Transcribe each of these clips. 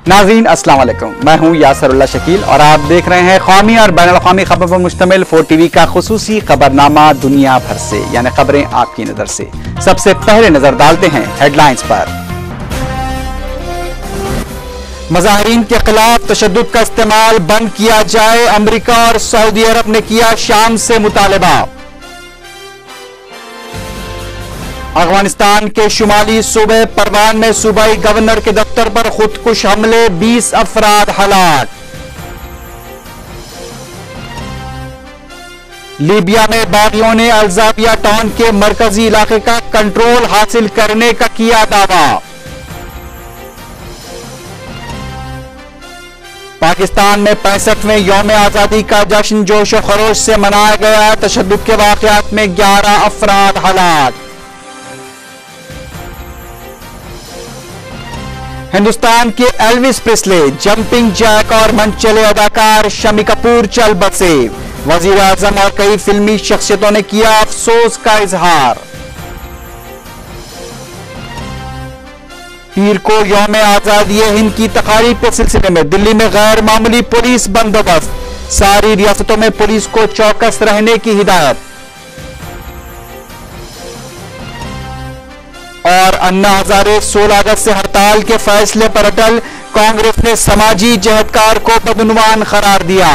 नाज़रीन अस्सलाम वालेकुम, मैं हूं यासरुल्लाह शकील और आप देख रहे हैं कौमी और बैनुल अक़वामी खबरों पर मुश्तमिल 4 टीवी का खुसूसी खबरनामा दुनिया भर से, यानी खबरें आपकी नजर से। सबसे पहले नजर डालते हैं हेडलाइंस पर। मुज़ाहिरीन के खिलाफ तशद्दुद का इस्तेमाल बंद किया जाए, अमेरिका और सऊदी अरब ने किया शाम से मुतालबा। अफगानिस्तान के शुमाली सूबे परवान में सूबाई गवर्नर के दफ्तर पर खुदकुश हमले, 20 अफराद हलाक। लीबिया में बागियों ने अल्जाविया टाउन के मरकजी इलाके का कंट्रोल हासिल करने का किया दावा। पाकिस्तान में 65वें यौम आजादी का जश्न जोश और खरोश से मनाया गया, तशद्दुद के वाकयात में 11 अफराद हलाक। हिंदुस्तान के एल्विस प्रेस्ले, जंपिंग जैक और मनचले अदाकार शम्मी कपूर चल बसे, वजीर आजम और कई फिल्मी शख्सियतों ने किया अफसोस का इजहार। पीर को यौम आजादी हिंद की तकारीब के सिलसिले में दिल्ली में गैर मामूली पुलिस बंदोबस्त, सारी रियासतों में पुलिस को चौकस रहने की हिदायत। और अन्ना हजारे 16 अगस्त से हड़ताल के फैसले पर अटल, कांग्रेस ने समाजी जहदकार को बदनुमान करार दिया।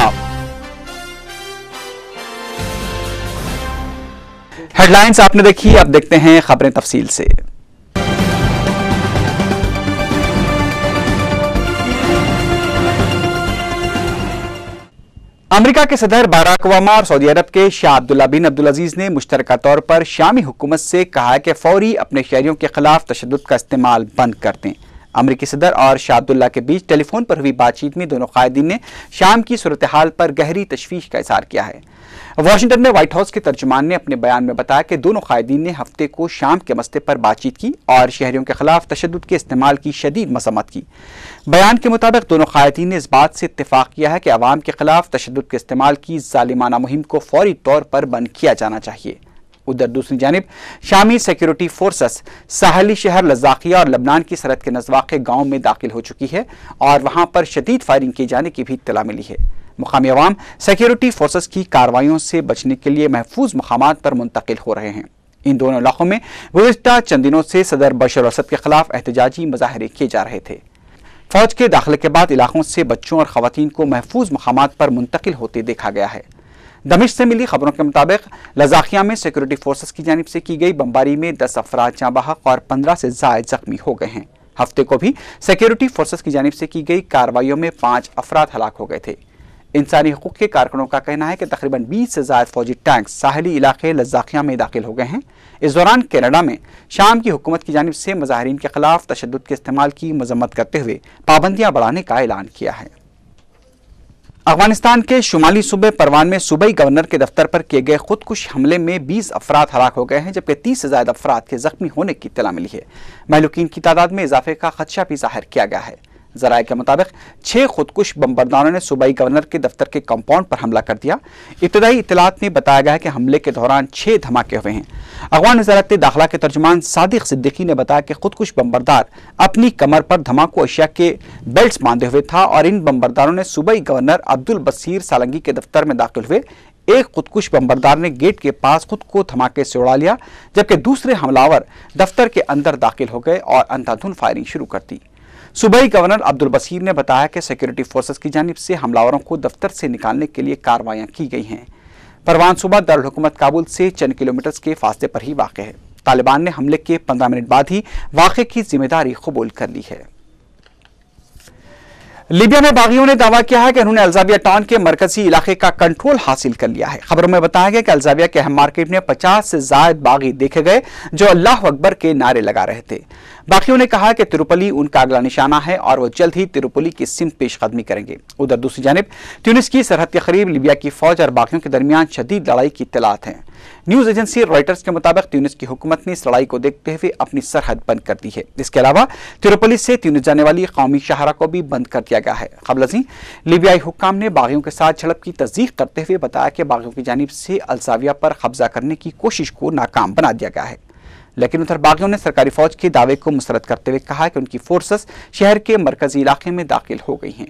हेडलाइंस आपने देखी, अब देखते हैं खबरें तफसील से। अमेरिका के सदर बराक ओबामा और सऊदी अरब के शाह अब्दुल्ला बिन अब्दुल अजीज ने मुश्तरका तौर पर शामी हुकूमत से कहा है कि फौरी अपने शहरियों के खिलाफ तशद्दुद का इस्तेमाल बंद कर दें। अमेरिकी सदर और शाह अब्दुल्ला के बीच टेलीफोन पर हुई बातचीत में दोनों कायदीन ने शाम की सूरत हाल पर गहरी तशवीश का इजहार किया है। वाशिंगटन में व्हाइट हाउस के तर्जुमान ने अपने बयान में बताया कि दोनों कायदीन ने हफ्ते को शाम के मसले पर बातचीत की और शहरियों के खिलाफ तशद्दुद के इस्तेमाल की शदीद मजम्मत की। बयान के मुताबिक दोनों कायदीन ने इस बात से इत्तेफाक किया है कि अवाम के खिलाफ तशद्दुद के इस्तेमाल की जालिमाना मुहिम को फौरी तौर पर बंद किया जाना चाहिए। उधर दूसरी जानिब शामी सिक्योरिटी फोर्सेस साहली शहर लजाकिया और लबनान की सरहद के नज़वाक़े गांव में दाखिल हो चुकी है और वहां पर शदीद फायरिंग किए जाने की भी इत्तला मिली है। मुकामी अवाम सिक्योरिटी फोर्सेस की कार्रवाइयों से बचने के लिए महफूज मकामात पर मुंतकिल हो रहे हैं। इन दोनों इलाकों में गुज़िश्ता चंद दिनों से सदर बशर असद के खिलाफ एहतजाजी मुजाहरे किए जा रहे थे। फौज के दाखिले के बाद इलाकों से बच्चों और खवातीन को महफूज मकामात पर मुंतकिल होते देखा गया है। दमिश्क से मिली खबरों के मुताबिक लजाकिया में सिक्योरिटी फोर्सेस की जानिब से की गई बमबारी में 10 अफराद जाँ बहक और 15 से ज़ायद जख्मी हो गए हैं। हफ्ते को भी सिक्योरिटी फोर्सेस की जानिब से की गई कार्रवाइयों में 5 अफराद हलाक हो गए थे। इंसानी हकूक़ के कारकुनों का कहना है कि तकरीबन 20 से ज़ायद फौजी टैंक साहली इलाके लजाकिया में दाखिल हो गए हैं। इस दौरान कनाडा में शाम की हुकूमत की जानिब से मुजाहिरीन के खिलाफ तशद्दुद के इस्तेमाल की मजम्मत करते हुए पाबंदियां बढ़ाने का ऐलान किया है। अफगानिस्तान के शुमाली सूबे परवान में सूबाई गवर्नर के दफ्तर पर किए गए खुदकुश हमले में 20 अफराद हलाक हो गए हैं, जबकि 30 से ज़्यादा अफराद के जख्मी होने की इत्तला मिली है। महलूकीन की तादाद में इजाफे का खदशा भी जाहिर किया गया है। जराये के मुताबिक 6 खुदकुश बमबरदारों ने सूबाई गवर्नर के दफ्तर के कंपाउंड पर हमला कर दिया। इब्तदाई इत्तलात में बताया गया है कि हमले के दौरान 6 धमाके हुए हैं। अफगान वज़ारत दाखिला के तर्जुमान सादिक सिद्दीकी ने बताया कि खुदकुश बमबरदार अपनी कमर पर धमाको अशिया के बेल्ट बांधे हुए था और इन बमबरदारों ने सूबाई गवर्नर अब्दुल बसीर सालंगी के दफ्तर में दाखिल हुए। एक खुदकुश बमबरदार ने गेट के पास खुद को धमाके से उड़ा लिया, जबकि दूसरे हमलावर दफ्तर के अंदर दाखिल हो गए और अंधाधुंध फायरिंग शुरू कर दी। सूबाई गवर्नर अब्दुल बसीर ने बताया कि सिक्योरिटी फोर्सेस की जानिब से हमलावरों को दफ्तर से निकालने के लिए कार्रवाइयां की गई हैं। परवान सूबा दारुल हुकूमत काबुल से चंद किलोमीटर के फासले पर ही वाक़ है। तालिबान ने हमले के 15 मिनट बाद ही वाक़े की जिम्मेदारी कबूल कर ली है। लीबिया में बागियों ने दावा किया है कि उन्होंने अल्जाविया टाउन के मरकजी इलाके का कंट्रोल हासिल कर लिया है। खबरों में बताया गया कि अल्जाविया के अहम मार्केट में 50 से ज़ायद बागी देखे गए जो अल्लाह अकबर के नारे लगा रहे थे। बागियों ने कहा कि तिरुपली उनका अगला निशाना है और वो जल्द ही तिरुपली की सिमत पेशकदमी करेंगे। उधर दूसरी जानिब ट्यूनिस की सरहद के करीब लीबिया की फौज और बागियों के दरमियान शदीद लड़ाई की इत्तलात हैं। न्यूज एजेंसी रॉयटर्स के मुताबिक ट्यूनिस की हुकूमत ने इस लड़ाई को देखते हुए अपनी सरहद बंद कर दी है। इसके अलावा तिरुपली से ट्यूनिस जाने वाली कौमी शाहरा को भी बंद कर दिया गया है। क़ब्ल लीबियाई हुक्काम ने बागियों के साथ झड़प की तस्दीक करते हुए बताया कि बागियों की जानिब से अल्जाविया पर कब्जा करने की कोशिश को नाकाम बना दिया गया है। लेकिन उधर बागियों ने सरकारी फौज के दावे को मुस्तरद करते हुए कहा कि उनकी फोर्सेस शहर के मरकजी इलाके में दाखिल हो गई हैं।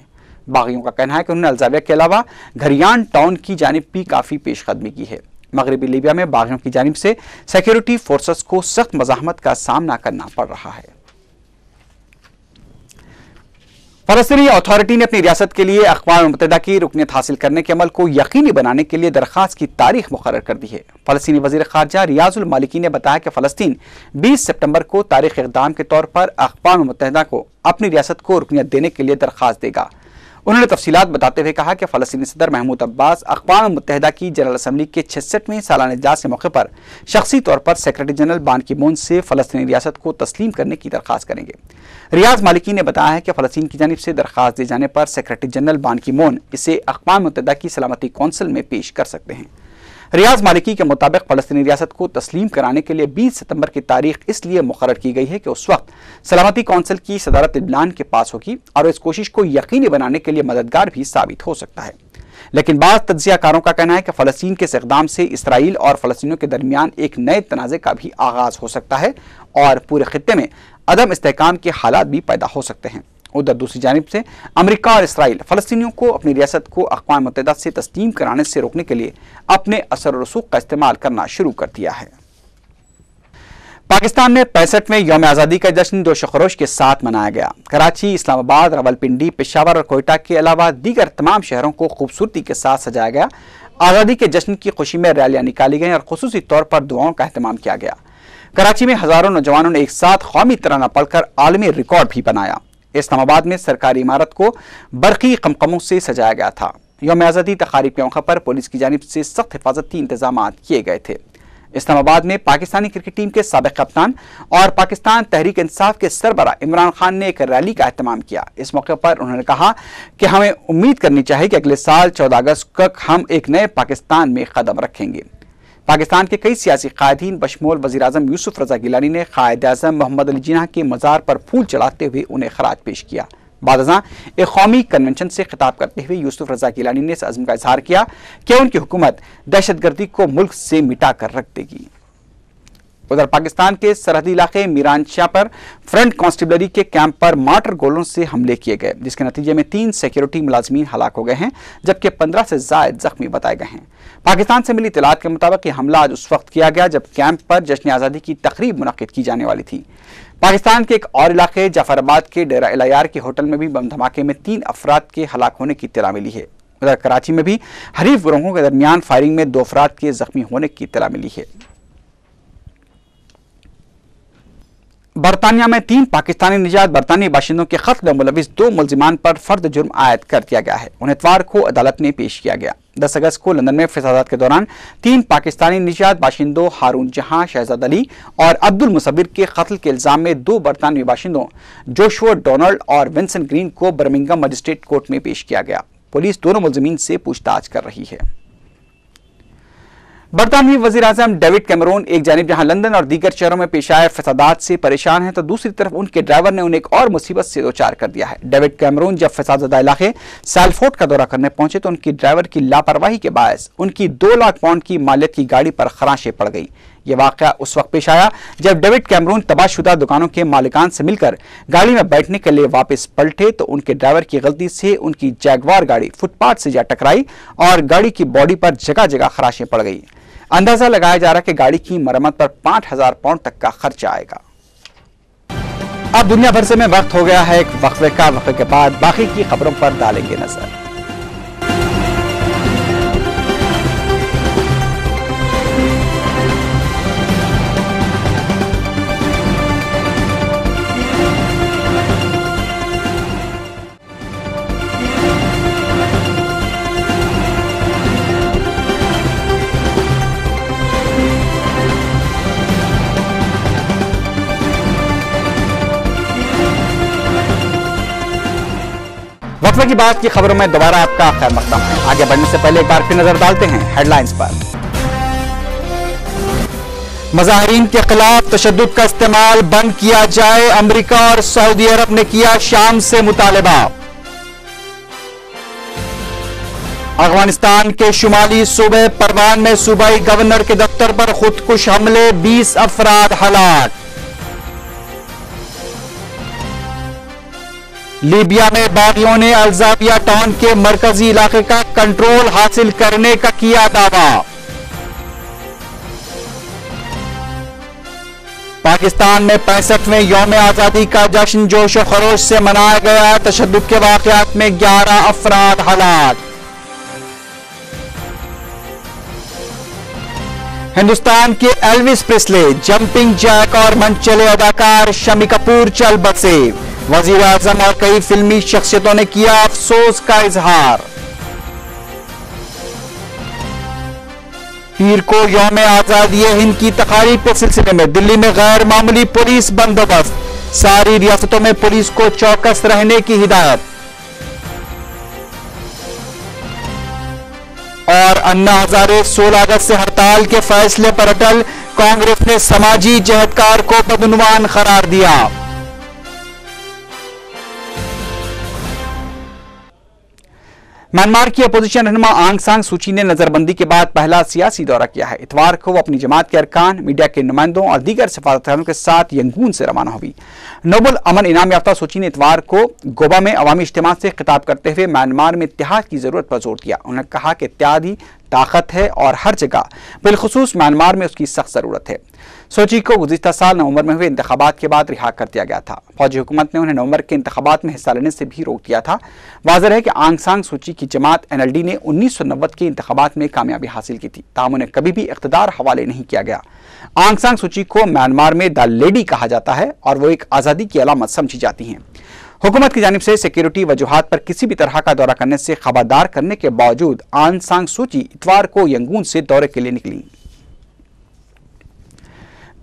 बागियों का कहना है कि उन्होंने अलजाविया के अलावा घरियान टाउन की जानिब भी काफी पेशकदमी की है। मगरबी लीबिया में बागियों की जानिब से सिक्योरिटी फोर्सेस को सख्त मज़ाहमत का सामना करना पड़ रहा है। फलस्तीनी अथॉरिटी ने अपनी रियासत के लिए अक़वाम मुत्तहिदा की रुकनीत हासिल करने के अमल को यकीनी बनाने के लिए दरख्वास्त की तारीख मुकर्रर कर दी है। फलस्तीनी वज़ीर ख़ारजा रियाजुल मालिकी ने बताया कि फ़लस्तीन 20 सितंबर को तारीख इक़दाम के तौर पर अक़वाम मुत्तहिदा को अपनी रियासत को रुकनीत देने के लिए दरख्वास्त देगा। उन्होंने तफसीलात बताते हुए कहा कि फ़लस्तीनी सदर महमूद अब्बास अक़वाम मुत्तहिदा की जनरल असम्बली के 66वें सालाना इजलास के मौके पर शख्सी तौर पर सेक्रेटरी जनरल बान की मून से फ़लस्तीनी रियासत को तस्लीम करने की दरख्वास्त करेंगे। रियाज मालिकी ने बताया है कि फ़लस्तीन की जानिब से दरख्वास्त दिए जाने पर सेक्रेटरी जनरल बान की मून इसे अक़वाम मुत्तहिदा की सलामती कौंसिल में पेश कर सकते हैं। रियाज मालिकी के मुताबिक फ़लस्तीनी रियासत को तस्लीम कराने के लिए 20 सितंबर की तारीख इसलिए मुकर्रर की गई है कि उस वक्त सलामती कौंसिल की सदारत लिबनान के पास होगी और इस कोशिश को यकीनी बनाने के लिए मददगार भी साबित हो सकता है। लेकिन बाद तज्ज़ियाकारों का कहना है कि फ़लस्तीन के इस इक़दाम से इसराइल और फ़लस्तीनियों के दरमियान एक नए तनाज़े का भी आगाज़ हो सकता है और पूरे खित्ते में अदम इस्तेहकाम के हालात भी पैदा हो सकते हैं। उधर दूसरी जानिब से अमेरिका और इसराइल फ़लस्तीनियों को अपनी रियासत को अक़वाम मुत्तहिदा से तस्लीम कराने से रोकने के लिए अपने असर और रसूख का इस्तेमाल करना शुरू कर दिया है। पाकिस्तान में 65वें यौम आज़ादी का जश्न जोश खरोश के साथ मनाया गया। कराची, इस्लामाबाद, रावलपिंडी, पेशावर और कोयटा के अलावा दीगर तमाम शहरों को खूबसूरती के साथ सजाया गया। आज़ादी के जश्न की खुशी में रैलियां निकाली गईं और खुसूसी तौर पर दुआओं का अहतमाम किया गया। कराची में हजारों नौजवानों ने एक साथ कौमी तराना पढ़कर आलमी रिकॉर्ड भी बनाया। इस्लामाबाद में सरकारी इमारत को बरकी कमकमों से सजाया गया था। यौम आज़ादी तकारीब के मौके पर पुलिस की जानिब से सख्त हिफाजती इंतजाम किए गए थे। इस्लामाबाद में पाकिस्तानी क्रिकेट टीम के साबिक कप्तान और पाकिस्तान तहरीक इंसाफ के सरबरा इमरान खान ने एक रैली का एहतमाम किया। इस मौके पर उन्होंने कहा कि हमें उम्मीद करनी चाहिए कि अगले साल 14 अगस्त तक हम एक नए पाकिस्तान में कदम रखेंगे। पाकिस्तान के कई सियासी कायदीन बशमूल वज़ीर आज़म यूसुफ रज़ा गिलानी ने कायद आज़म मोहम्मद अली जिन्ना के मज़ार पर फूल चढ़ाते हुए उन्हें खराज पेश किया। बादशाह एक कौमी कन्वेंशन से खिताब करते हुए यूसुफ रज़ा गिलानी ने इस अज़्म का इजहार किया कि उनकी हुकूमत दहशतगर्दी को मुल्क से मिटा कर रख देगी। उधर पाकिस्तान के सरहदी इलाके मीरानशाह पर फ्रंट कांस्टेबलरी के कैंप पर मार्टर गोलों से हमले किए गए, जिसके नतीजे में 3 सिक्योरिटी मुलाजमीन हलाक हो गए हैं जबकि 15 से ज़ायद जख्मी बताए गए हैं। पाकिस्तान से मिली इत्तलात के मुताबिक यह हमला आज उस वक्त किया गया जब कैंप पर जश्न आज़ादी की तकरीब मुनक़िद की जाने वाली थी। पाकिस्तान के एक और इलाके जाफराबाद के डेरा इलायार के होटल में भी बम धमाके में 3 अफराद के हलाक होने की इत्तला मिली है। उधर कराची में भी हरीफ गिरोहों के दरमियान फायरिंग में 2 अफराद के जख्मी होने की इत्तला मिली है। बरतानिया में 3 पाकिस्तानी निजात बरतानी बाशिंदों के कत्ल में मुलविस 2 मुलजिमान पर फर्द जुर्म आयद कर दिया गया है। उन्हें इतवार को अदालत में पेश किया गया। 10 अगस्त को लंदन में फसादात के दौरान 3 पाकिस्तानी निजात बाशिंदों हारून जहां, शहजाद अली और अब्दुल मुसव्विर के कत्ल के इल्जाम में 2 बरतानवी बाशिंदों जोशुआ डोनाल्ड और विंसेंट ग्रीन को बर्मिंघम मजिस्ट्रेट कोर्ट में पेश किया गया। पुलिस दोनों मुलजिमीन से पूछताछ कर रही है। बरतानवी वज़ीर आज़म डेविड कैमरून एक जानिब जहां लंदन और दीगर शहरों में पेश आए फसादात से परेशान हैं तो दूसरी तरफ उनके ड्राइवर ने उन्हें एक और मुसीबत से दो चार कर दिया है। डेविड कैमरून जब फसादज़दा इलाके सैलफोर्ड का दौरा करने पहुंचे तो उनकी ड्राइवर की लापरवाही के बायस उनकी 2 लाख पाउंड की मालियत की गाड़ी पर खराशें पड़ गई। यह वाक़या उस वक्त पेश आया जब डेविड कैमरून तबाहशुदा दुकानों के मालिकान से मिलकर गाड़ी में बैठने के लिए वापस पलटे तो उनके ड्राइवर की गलती से उनकी जैगवार गाड़ी फुटपाथ से जा टकराई और गाड़ी की बॉडी पर जगह जगह खराशें पड़ गई। अंदाजा लगाया जा रहा है कि गाड़ी की मरम्मत पर 5000 पाउंड तक का खर्चा आएगा। अब दुनिया भर से में वक्त हो गया है एक वक्फे का। वक्फे के बाद बाकी की खबरों पर डालेंगे नजर। वक्फे की बात की खबरों में दोबारा आपका खैर मकदम है। आगे बढ़ने से पहले एक बार फिर नजर डालते हैं हेडलाइंस पर। मज़ाहिरीन के खिलाफ तशद्दुद का इस्तेमाल बंद किया जाए, अमेरिका और सऊदी अरब ने किया शाम से मुतालबा। अफगानिस्तान के शुमाली सूबे परवान में सूबाई गवर्नर के दफ्तर पर खुदकुश हमले, 20 अफराद हलाक। लीबिया में बागियों ने अल्जाविया टाउन के मरकजी इलाके का कंट्रोल हासिल करने का किया दावा। पाकिस्तान में 65वें यौम आजादी का जश्न जोश और खरोश से मनाया गया। तशद्दुद के वाकयात में 11 अफराद हलाक। हिंदुस्तान के एल्विस प्रेस्ले, जंपिंग जैक और मनचले अदाकार शम्मी कपूर चल बसे। वजीर आजम और कई फिल्मी शख्सियतों ने किया अफसोस का इजहार। पीर को यौम आजादी हिंद की तकारीब के सिलसिले में दिल्ली में गैर मामूली पुलिस बंदोबस्त, सारी रियासतों में पुलिस को चौकस रहने की हिदायत। और अन्ना हजारे 16 अगस्त से हड़ताल के फैसले पर अटल, कांग्रेस ने समाजी जहदकार को बदउनवान करार दिया। म्यांमार की अपोजिशन रहनुमा आंग सान सूची ने नजरबंदी के बाद पहला सियासी दौरा किया है। इतवार को वो अपनी जमात के अरकान, मीडिया के नुमाइंदों और दीगर सफारतकारों के साथ यंगून से रवाना हुई। नोबल अमन इनाम याफ्ता सूची ने इतवार को गोबा में अवामी इज्तिमा से खिताब करते हुए म्यांमार में इत्तेहाद की जरूरत पर जोर दिया। उन्होंने कहा कि इत्तेहाद ही ताकत है और हर जगह बिलखुसूस म्यांमार में उसकी सख्त जरूरत है। सोची को गुज़िश्ता साल नवंबर में हुए इंतखाबात के बाद रिहा कर दिया गया था। फौजी हुकूमत ने उन्हें नवंबर के इंतखाबात में हिस्सा लेने से भी रोक दिया था। वाज़ेह है कि आंग सान सूची की जमात NLD ने 1990 के इंतखाबात में कामयाबी हासिल की थी, ताहम उन्हें कभी भी इख्तिदार हवाले नहीं किया गया। आंग सान सूची को म्यांमार में द लेडी कहा जाता है और वो एक आज़ादी की अलामत समझी जाती हैं। हुकूमत की जानिब से सिक्योरिटी वजूहात पर किसी भी तरह का दौरा करने से खबरदार करने के बावजूद आंग सान सूची इतवार को यंगून से दौरे के लिए निकली।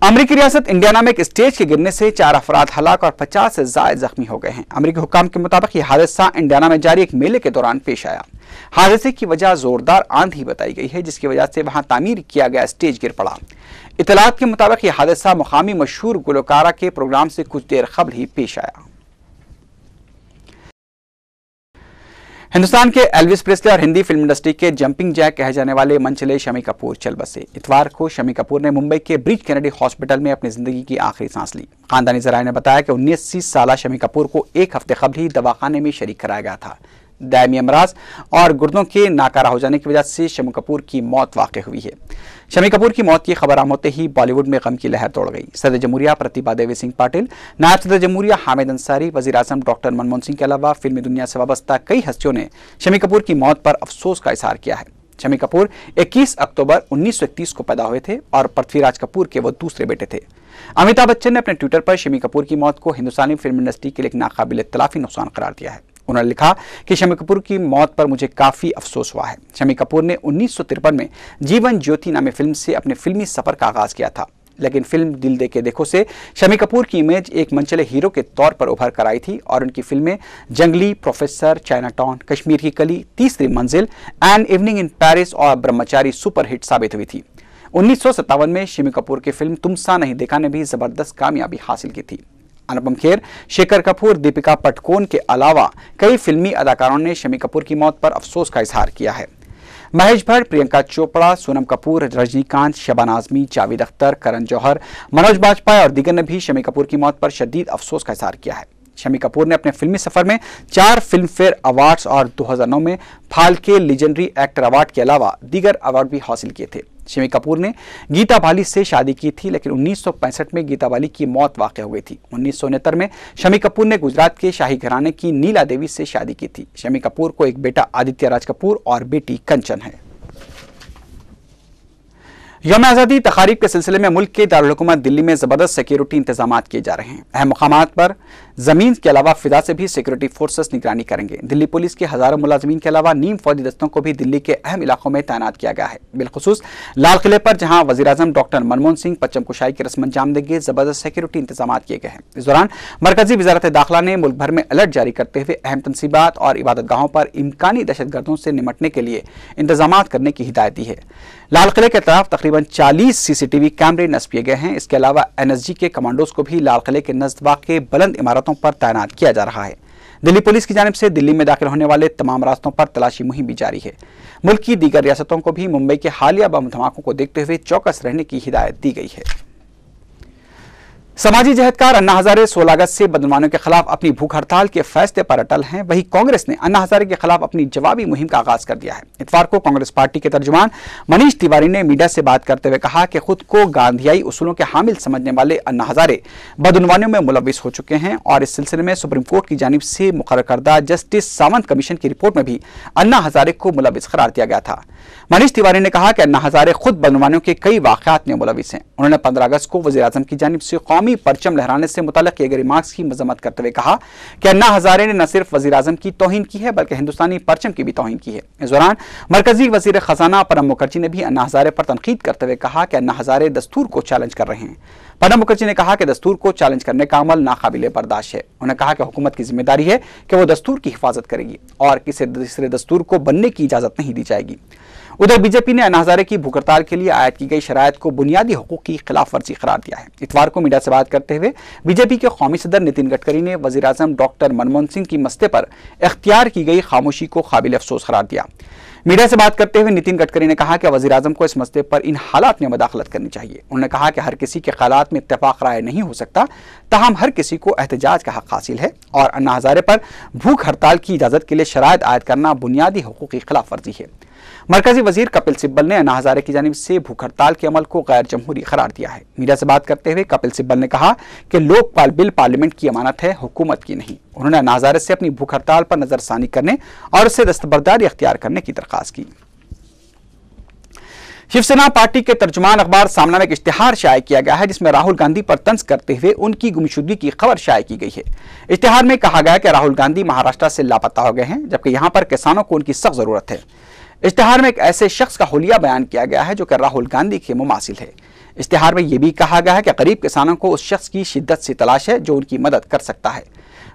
अमरीकी रियासत इंडियाना में एक स्टेज के गिरने से 4 अफराद हलाक और 50 से ज्यादा जख्मी हो गए हैं। अमरीकी हुक्काम के मुताबिक यह हादसा इंडियाना में जारी एक मेले के दौरान पेश आया। हादसे की वजह जोरदार आंधी बताई गई है, जिसकी वजह से वहां तामीर किया गया स्टेज गिर पड़ा। इतलात के मुताबिक यह हादसा मुकामी मशहूर गुलकारा के प्रोग्राम से कुछ देर कबल ही पेश आया। हिंदुस्तान के एल्विस प्रेस्ले और हिंदी फिल्म इंडस्ट्री के जंपिंग जैक कहे जाने वाले मनचले शम्मी कपूर चल बसे। इतवार को शम्मी कपूर ने मुंबई के ब्रीच कैनेडी हॉस्पिटल में अपनी जिंदगी की आखिरी सांस ली। खानदानी जराये ने बताया कि 19 साल शम्मी कपूर को एक हफ्ते कबल ही दवाखाने में शरीक कराया गया था। दायमी अमराज और गुर्दों के नाकारा हो जाने की वजह से शम्मी कपूर की मौत वाक़ हुई है। शम्मी कपूर की मौत की खबर आम होते ही बॉलीवुड में गम की लहर दौड़ गई। सदर जमहूरिया प्रतिभा देवी सिंह पाटिल, नायब सदर जमहूरिया हामिद अंसारी, वज़ीर आज़म डॉक्टर मनमोहन सिंह के अलावा फिल्मी दुनिया से वाबस्ता कई हस्तियों ने शम्मी कपूर की मौत पर अफसोस का इजहार किया है। शम्मी कपूर 21 अक्टूबर 1931 को पैदा हुए थे और पृथ्वीराज कपूर के वो दूसरे बेटे थे। अमिताभ बच्चन ने अपने ट्विटर पर शम्मी कपूर की मौत को हिंदुस्तानी फिल्म इंडस्ट्री के लिए एक नाकाबिल तलाफी नुकसान करार दिया है। उन्होंने लिखा कि शम्मी कपूर की मौत पर मुझे काफी अफसोस हुआ है। शम्मी कपूर ने 1953 में जीवन ज्योति नामे फिल्म से अपने फिल्मी सफर का आगाज किया था, लेकिन फिल्म दिल दे के देखो से शम्मी कपूर की इमेज एक मनचले हीरो के तौर पर उभर कर आई थी और उनकी फिल्में जंगली, प्रोफेसर, चाइना टाउन, कश्मीर की कली, तीसरी मंजिल, एन इवनिंग इन पेरिस और ब्रह्मचारी सुपरहिट साबित हुई थी। 1957 में शम्मी कपूर की फिल्म तुम सा नहीं देखा ने भी जबरदस्त कामयाबी हासिल की थी। अनुपम खेर, शेखर कपूर, दीपिका पटकोन के अलावा कई फिल्मी अदाकारों ने शम्मी कपूर की मौत पर अफसोस का इजहार किया है। महेश भट्ट, प्रियंका चोपड़ा, सोनम कपूर, रजनीकांत, शबाना आजमी, जावेद अख्तर, करण जौहर, मनोज बाजपेयी और दीगर ने भी शम्मी कपूर की मौत पर शदीद अफसोस का इजहार किया है। शम्मी कपूर ने अपने फिल्मी सफर में 4 फिल्म फेयर अवार्ड्स और 2009 में फाल्के लीजेंडरी एक्टर अवार्ड के अलावा दीगर अवार्ड भी हासिल किए थे। शम्मी कपूर ने गीता बाली से शादी की थी, लेकिन 1965 में गीता बाली की मौत वाक़ हो गई थी। 1969 में शम्मी कपूर ने गुजरात के शाही घराने की नीला देवी से शादी की थी। शम्मी कपूर को एक बेटा आदित्य राज कपूर और बेटी कंचन है। यौम आज़ादी तकारीब के सिलसिले में मुल्क के दारुल हुकूमत दिल्ली में जबरदस्त सिक्योरिटी इंतजाम किए जा रहे हैं। अहम मकामात पर जमीन के अलावा फिजा से भी सिक्योरिटी फोर्सेस निगरानी करेंगे। दिल्ली पुलिस के हजारों मुलाजमीन के अलावा नीम फौजी दस्तों को भी दिल्ली के अहम इलाकों में तैनात किया गया है। बिलखुसूस लाल किले पर, जहां वज़ीर आज़म डॉक्टर मनमोहन सिंह पच्चम कुशाई की रस्म अंजाम देंगे, जबरदस्त सिक्योरिटी इंतजाम किए गए हैं। इस दौरान मरकजी वजारत दाखिला ने मुल्क भर में अलर्ट जारी करते हुए अहम तनसीबात और इबादत गाहों पर इम्कानी दहशतगर्दों से निपटने के लिए इंतजाम करने की हिदायत दी है। लाल किले के तरफ तकरीबन 40 CCTV कैमरे नस्ब किए गए हैं। इसके अलावा NSG के कमांडोज को भी लाल किले के नज़द वाक़ बुलंद इमारतों पर तैनात किया जा रहा है। दिल्ली पुलिस की जानिब से दिल्ली में दाखिल होने वाले तमाम रास्तों पर तलाशी मुहिम भी जारी है। मुल्क की दीगर रियासतों को भी मुंबई के हालिया बम धमाकों को देखते हुए चौकस रहने की हिदायत दी गई है। समाजी जहदकार अन्ना हजारे 16 अगस्त से बदनवानों के खिलाफ अपनी भूख हड़ताल के फैसले पर अटल हैं। वहीं कांग्रेस ने अन्ना हजारे के खिलाफ अपनी जवाबी मुहिम का आगाज कर दिया है। इतवार को कांग्रेस पार्टी के तर्जुमान मनीष तिवारी ने मीडिया से बात करते हुए कहा कि खुद को गांधीयाई उसूलों के हामिल समझने वाले अन्ना हजारे बदनवानियों में मुलविस हो चुके हैं और इस सिलसिले में सुप्रीम कोर्ट की जानिब से मुकर्रर करदा जस्टिस सावंत कमीशन की रिपोर्ट में भी अन्ना हजारे को मुलविस करार दिया गया था। मनीष तिवारी ने कहा कि अन्ना हजारे खुद बदनवानियों के कई वाकयात में मुलविस हैं। उन्होंने 15 अगस्त को वज़ीर आज़म की जानिब से कौमी परचम लहराने से मुताल्लिक़ किए गए रिमार्क्स की मजम्मत करते हुए कहा कि अन्ना हजारे ने न सिर्फ वज़ीर आज़म की तौहीन की है बल्कि हिंदुस्तानी परचम की भी तौहीन की है। इस दौरान मरकजी वज़ीर खजाना प्रणब मुखर्जी ने भी अन्ना हजारे पर तनकीद करते हुए कहा कि अन्ना हजारे दस्तूर को चैलेंज कर रहे हैं। प्रणब मुखर्जी ने कहा कि दस्तूर को चैलेंज करने का अमल नाकाबिले बर्दाश्त है। उन्होंने कहा कि हुकूमत की जिम्मेदारी है कि वो दस्तूर की हिफाजत करेगी और किसी दूसरे दस्तूर को बनने की इजाजत नहीं दी जाएगी। उधर बीजेपी ने अन्ना हजारे की भूख हड़ताल के लिए आयद की गई शरायत को बुनियादी हुकूक की खिलाफ वर्जी करार दिया है। इतवार को मीडिया से बात करते हुए बीजेपी के कौमी सदर नितिन गडकरी ने वज़ीर आज़म डॉक्टर मनमोहन सिंह की मसले पर इख्तियार की गई खामोशी को काबिल अफसोस करार दिया। मीडिया से बात करते हुए नितिन गडकरी ने कहा कि वज़ीर आज़म को इस मसले पर इन हालात में मदाखलत करनी चाहिए। उन्होंने कहा कि हर किसी के ख्यालात में इत्तेफाक राय नहीं हो सकता, ताहम हर किसी को एहतजाज का हक हासिल है और अन्ना हजारे पर भूख हड़ताल की इजाज़त के लिए शरायत आयद करना बुनियादी हुकूक की खिलाफ वर्जी है। मरकजी वजीर कपिल सिब्बल ने अन्ना हजारे की जानिब से भूख हड़ताल के अमल को गैर जमहूरी करार दिया है। मीडिया से बात करते हुए कपिल सिब्बल ने कहा कि लोकपाल बिल पार्लियामेंट की अमानत है, हुकूमत की नहीं। उन्होंने अन्ना हजारे से अपनी भूख हड़ताल पर नजरसानी करने और उससे दस्तबरदारी अख्तियार करने की दरख्वास्त की। शिवसेना पार्टी के तर्जुमान अखबार सामना में एक इश्तिहार शाये किया गया है जिसमें राहुल गांधी पर तंज करते हुए उनकी गुमशुदगी की खबर शाये की गई है। इश्तिहार में कहा गया कि राहुल गांधी महाराष्ट्र से लापता हो गए हैं जबकि यहां पर किसानों को उनकी सख्त जरूरत है। इश्तिहार में एक ऐसे शख्स का हुलिया बयान किया गया है जो कि राहुल गांधी के मुमासिल है। इश्तिहार में यह भी कहा गया है कि गरीब किसानों को उस शख्स की शिद्दत से तलाश है जो उनकी मदद कर सकता है।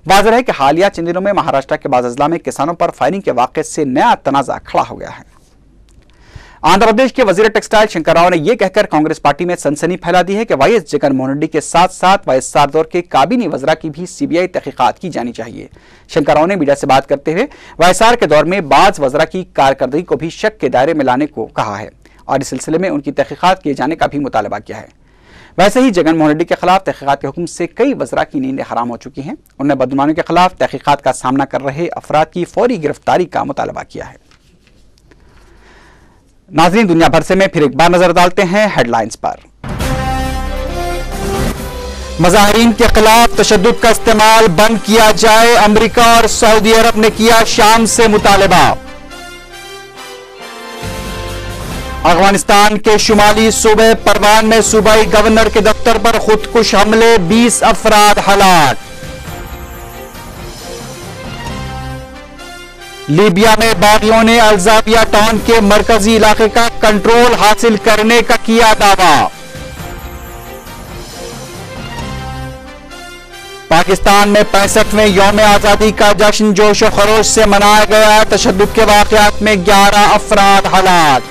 वाज़ेह है कि हालिया चंद दिनों में महाराष्ट्र के बाज़ अजला में किसानों पर फायरिंग के वाक़े से नया तनाज़ा खड़ा हो गया है। आंध्र प्रदेश के वजीर टेक्सटाइल शंकर राव ने यह कहकर कांग्रेस पार्टी में सनसनी फैला दी है कि वाईएस जगनमोहन रेड्डी के साथ साथ वाईएसआर दौर के काबीनी वज़रा की भी सीबीआई तहकीकात की जानी चाहिए। शंकर राव ने मीडिया से बात करते हुए वाईएसआर के दौर में बाज वज़रा की कारकर्दगी को भी शक के दायरे में लाने को कहा है और इस सिलसिले में उनकी तहकीकात किए जाने का भी मुतालबा किया है। वैसे ही जगनमोहन रेड्डी के खिलाफ तहकीकात के हुक्म से कई वज़रा की नींदें हराम हो चुकी हैं। उन्होंने बदनामियों के खिलाफ तहकीकात का सामना कर रहे अफराद की फौरी गिरफ्तारी का मुतालबा किया है। नाज़रीन, दुनिया भर से में फिर एक बार नजर डालते हैं हेडलाइंस पर। मज़ाहिरीन के खिलाफ तशद्दुद का इस्तेमाल बंद किया जाए, अमेरिका और सऊदी अरब ने किया शाम से मुतालबा। अफगानिस्तान के शुमाली सूबे परवान में सूबाई गवर्नर के दफ्तर पर खुदकुश हमले, 20 अफराद हलाक। लीबिया में बागियों ने अल्जाविया टाउन के मरकजी इलाके का कंट्रोल हासिल करने का किया दावा। पाकिस्तान में 65वें यौम आजादी का जश्न जोश और खरोश से मनाया गया। तशद्दुद के वाकयात में 11 अफराद हलाक।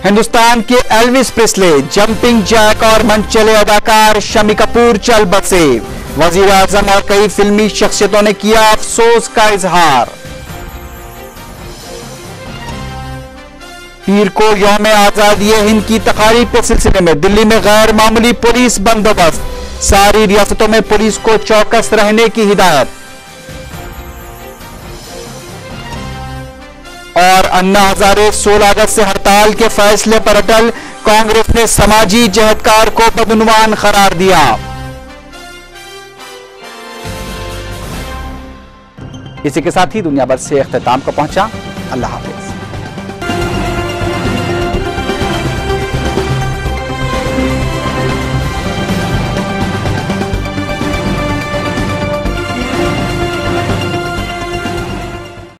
हिंदुस्तान के एल्विस प्रेस्ले, जंपिंग जैक और मनचले अदाकार शम्मी कपूर चल बसे। वजीर आजम और कई फिल्मी शख्सियतों ने किया अफसोस का इजहार। पीर को यौम आजादी हिंद की तकारीब के सिलसिले में दिल्ली में गैर मामूली पुलिस बंदोबस्त, सारी रियासतों में पुलिस को चौकस रहने की हिदायत। और अन्ना हजारे 16 अगस्त से हड़ताल के फैसले पर अटल, कांग्रेस ने समाजी जहदकार को बदनवान करार दिया। इसी के साथ ही दुनिया भर से इख्तिताम को पहुंचा। अल्लाह हाफिज।